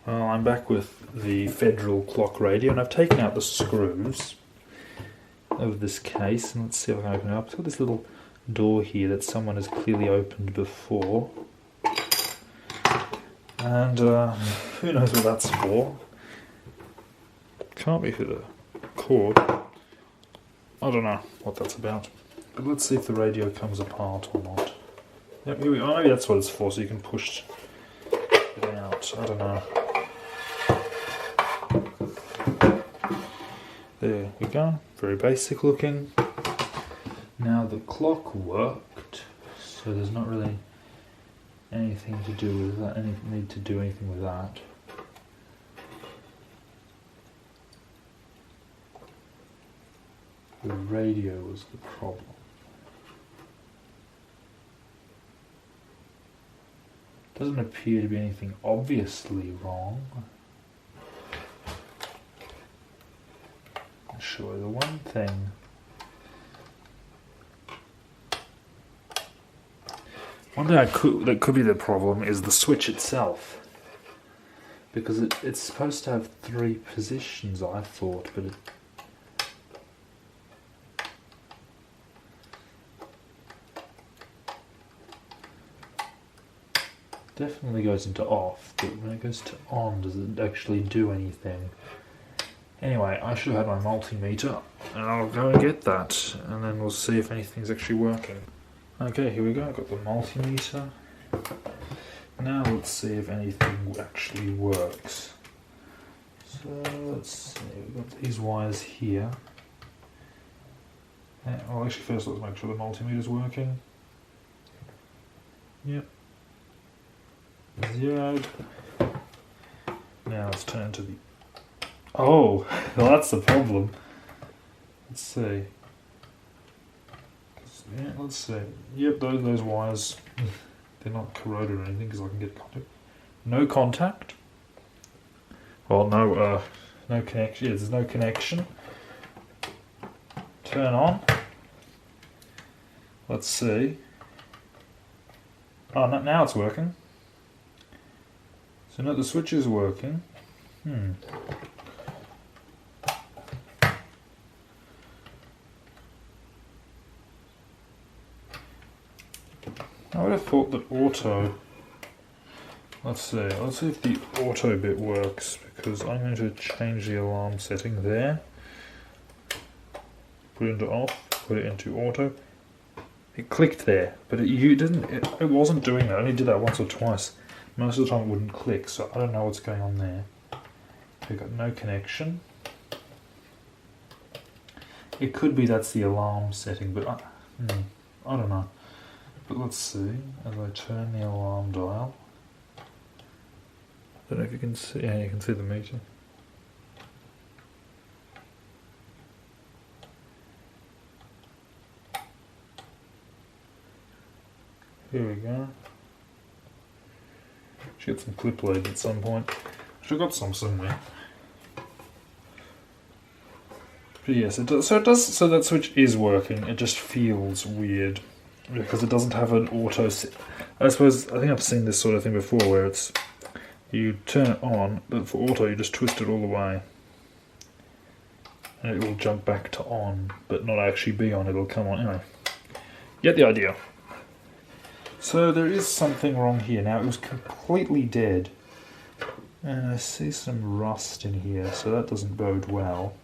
Well, I'm back with the Federal clock radio, and I've taken out the screws of this case, and let's see if I can open it up. It's got this little door here that someone has clearly opened before, and who knows what that's for. Can't be for the cord. I don't know what that's about, but let's see if the radio comes apart or not. Yep, here we are. Maybe that's what it's for, so you can push it out. I don't know. There we go, very basic looking. Now the clock worked, so there's not really anything to do with that, any need to do anything with that. The radio was the problem. Doesn't appear to be anything obviously wrong. Sure, the one thing that could be the problem is the switch itself, because it's supposed to have 3 positions, I thought, but it definitely goes into off, but when it goes to on, does it actually do anything? Anyway, I should have had my multimeter, and I'll go and get that, and then we'll see if anything's actually working. Okay, here we go, I've got the multimeter. Now let's see if anything actually works. So let's see, we've got these wires here. Well, actually first let's make sure the multimeter's working. Yep. 0. Now let's turn to the... Oh, well that's the problem. Let's see. Yeah, let's see. Yep, those wires, they're not corroded or anything because I can get contact. No contact. Well, no connection. Yeah, there's no connection. Turn on. Let's see. Oh, now it's working. So now the switch is working. I would have thought that auto... Let's see if the auto bit works, because I'm going to change the alarm setting there. Put it into off, put it into auto. It clicked there, but it wasn't doing that. I only did that once or twice. Most of the time it wouldn't click, so I don't know what's going on there. We've got no connection. It could be that's the alarm setting, but I don't know. But let's see, as I turn the alarm dial. I don't know if you can see, yeah, you can see the meter. Here we go. Should get some clip leads at some point. Should have got some somewhere. But yes, it does. So that switch is working. It just feels weird because it doesn't have an auto. I think I've seen this sort of thing before, where it's you turn it on, but for auto you just twist it all the way, and it will jump back to on, but not actually be on. It'll come on anyway. Get the idea. So there is something wrong here. Now it was completely dead, and I see some rust in here, so that doesn't bode well.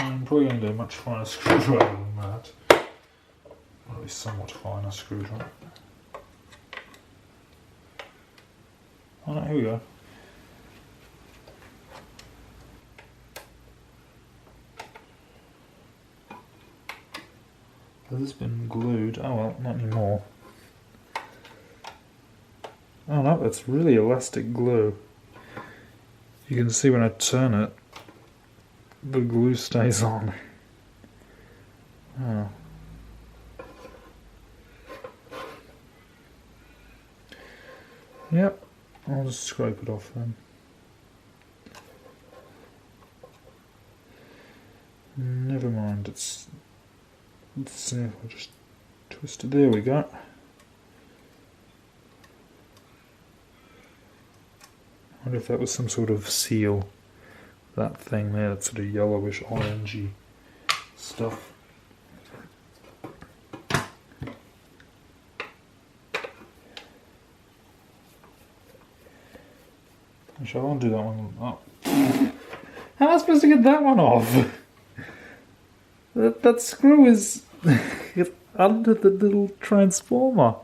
I'm probably going to do a much finer screwdriver than that. Or at least somewhat finer screwdriver. Oh no, here we go. Has this been glued? Oh well, not anymore. Oh no, it's really elastic glue. You can see when I turn it, the glue stays on. Oh. Yep, I'll just scrape it off then. Never mind, let's see if I just twist it. There we go. wonder if that was some sort of seal. That thing there, that sort of yellowish orangey stuff. Actually, I won't do that one. Oh. How am I supposed to get that one off? That screw is under the little transformer.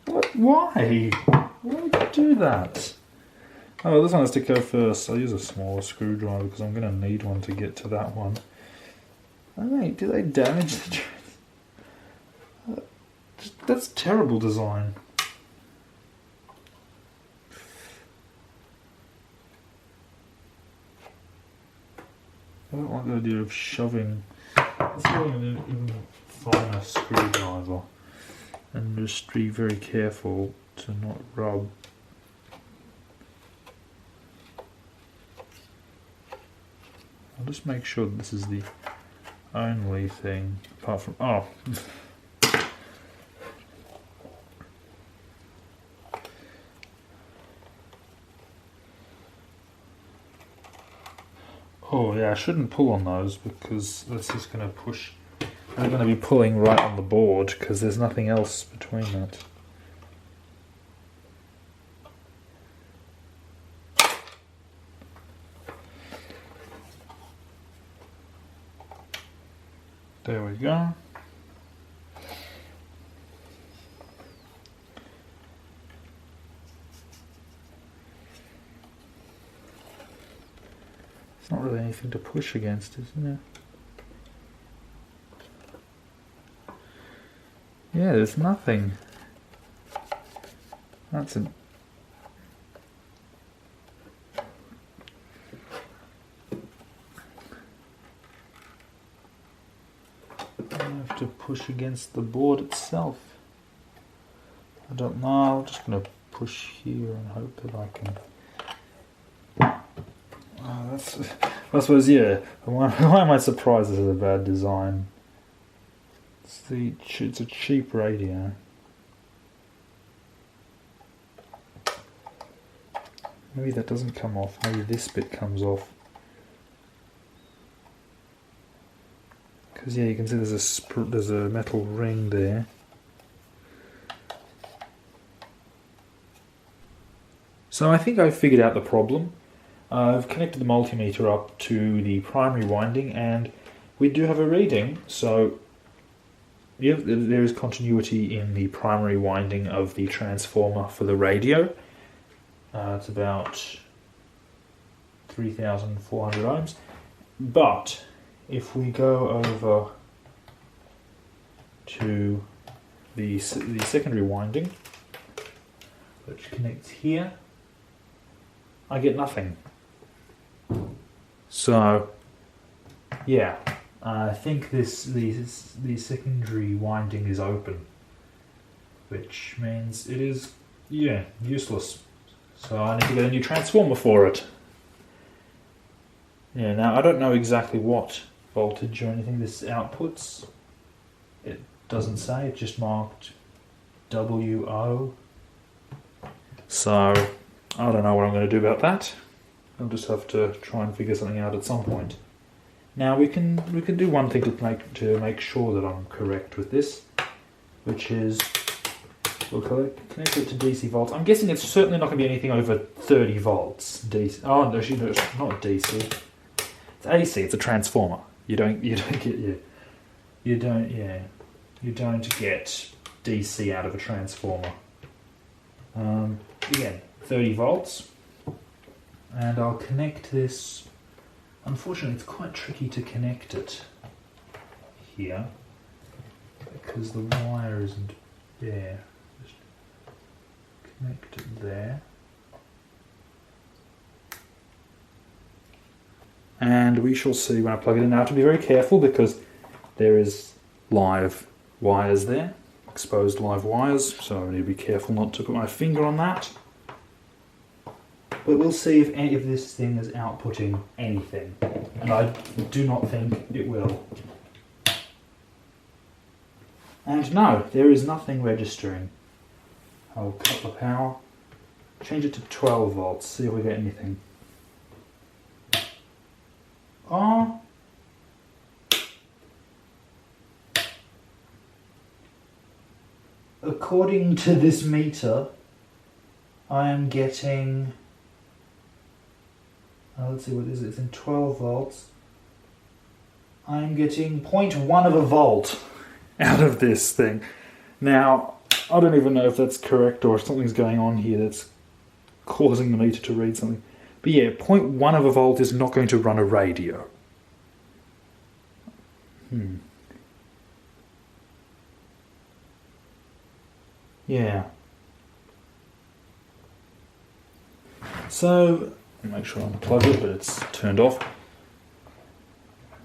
What? Why? Why would you do that? Oh, this one has to go first. I'll use a smaller screwdriver because I'm going to need one to get to that one. Oh, wait, do they damage the trans? That's terrible design. I don't like the idea of shoving. Let's go and find a screwdriver and just be very careful to not rub. I'll just make sure that this is the only thing apart from. Oh! Oh yeah, I shouldn't pull on those because that's just going to push. I'm going to be pulling right on the board because there's nothing else between that. There we go. It's not really anything to push against, isn't there? Yeah, there's nothing. That's an. I have to push against the board itself. I don't know. I'm just going to push here and hope that I can. I suppose, yeah. Why am I surprised this is a bad design? It's a cheap radio. Maybe that doesn't come off. Maybe this bit comes off. Because yeah, you can see there's a metal ring there. So I think I've figured out the problem. I've connected the multimeter up to the primary winding and we do have a reading, so yeah, there is continuity in the primary winding of the transformer for the radio. It's about 3,400 ohms, but if we go over to the secondary winding, which connects here, I get nothing. So, yeah, I think the secondary winding is open, which means it is, yeah, useless. So I need to get a new transformer for it. Yeah, now I don't know exactly what voltage or anything this outputs. It doesn't say, it's just marked WO. So, I don't know what I'm going to do about that. I'll just have to try and figure something out at some point. Now we can do one thing to make sure that I'm correct with this, which is we'll connect it to DC volts. I'm guessing it's certainly not going to be anything over 30 volts. DC. Oh no, it's not DC. It's AC. It's a transformer. You don't get DC out of a transformer. Again, 30 volts. And I'll connect this. Unfortunately, it's quite tricky to connect it here because the wire isn't there. Just connect it there. And we shall see when I plug it in. Now, I have to be very careful because there is live wires there, exposed live wires, so I need to be careful not to put my finger on that. But we'll see if this thing is outputting anything, and I do not think it will. And no, there is nothing registering. I'll cut the power, change it to 12 volts, see if we get anything. Oh. According to this meter, I am getting, let's see what is it, it's in 12 volts. I am getting 0.1 of a volt out of this thing. Now, I don't even know if that's correct or if something's going on here that's causing the meter to read something. But yeah, 0.1 of a volt is not going to run a radio. Yeah. So, make sure I unplug it, but it's turned off.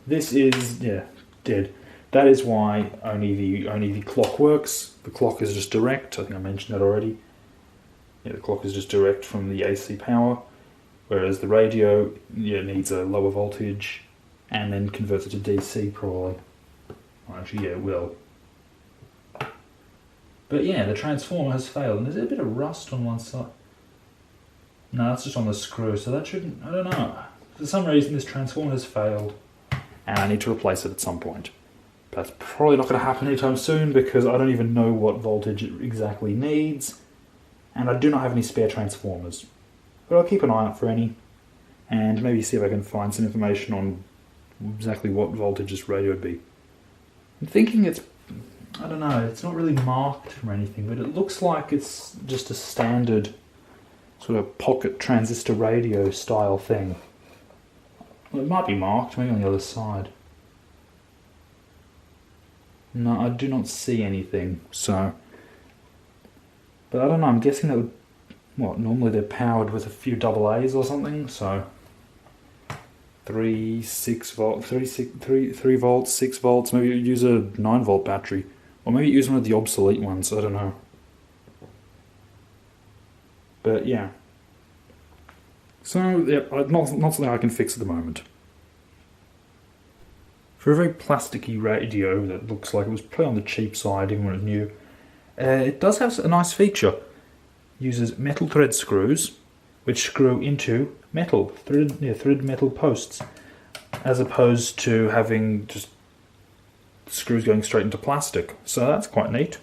This is, yeah, dead. That is why only the clock works. The clock is just direct. I think I mentioned that already. Yeah, the clock is just direct from the AC power, whereas the radio, yeah, needs a lower voltage and then converts it to DC probably. Well, actually, yeah, it will. But yeah, the transformer has failed, and there's a bit of rust on one side. No, that's just on the screw, so that shouldn't, I don't know. For some reason this transformer has failed, and I need to replace it at some point. But that's probably not going to happen anytime soon, because I don't even know what voltage it exactly needs, and I do not have any spare transformers. But I'll keep an eye out for any, and maybe see if I can find some information on exactly what voltage this radio would be. I'm thinking it's, I don't know, it's not really marked or anything, but it looks like it's just a standard sort of pocket transistor radio style thing. Well, it might be marked, maybe on the other side. No, I do not see anything, so... But I don't know, I'm guessing that would... What, normally they're powered with a few AA's or something, so... 3 volts, 6 volts, maybe you use a 9 volt battery. Or maybe use one of the obsolete ones, I don't know. But yeah. So, yeah, not something I can fix at the moment. For a very plasticky radio that looks like it was probably on the cheap side even when it was new, it does have a nice feature. It uses metal thread screws, which screw into metal, threaded metal posts, as opposed to having just screws going straight into plastic. So that's quite neat.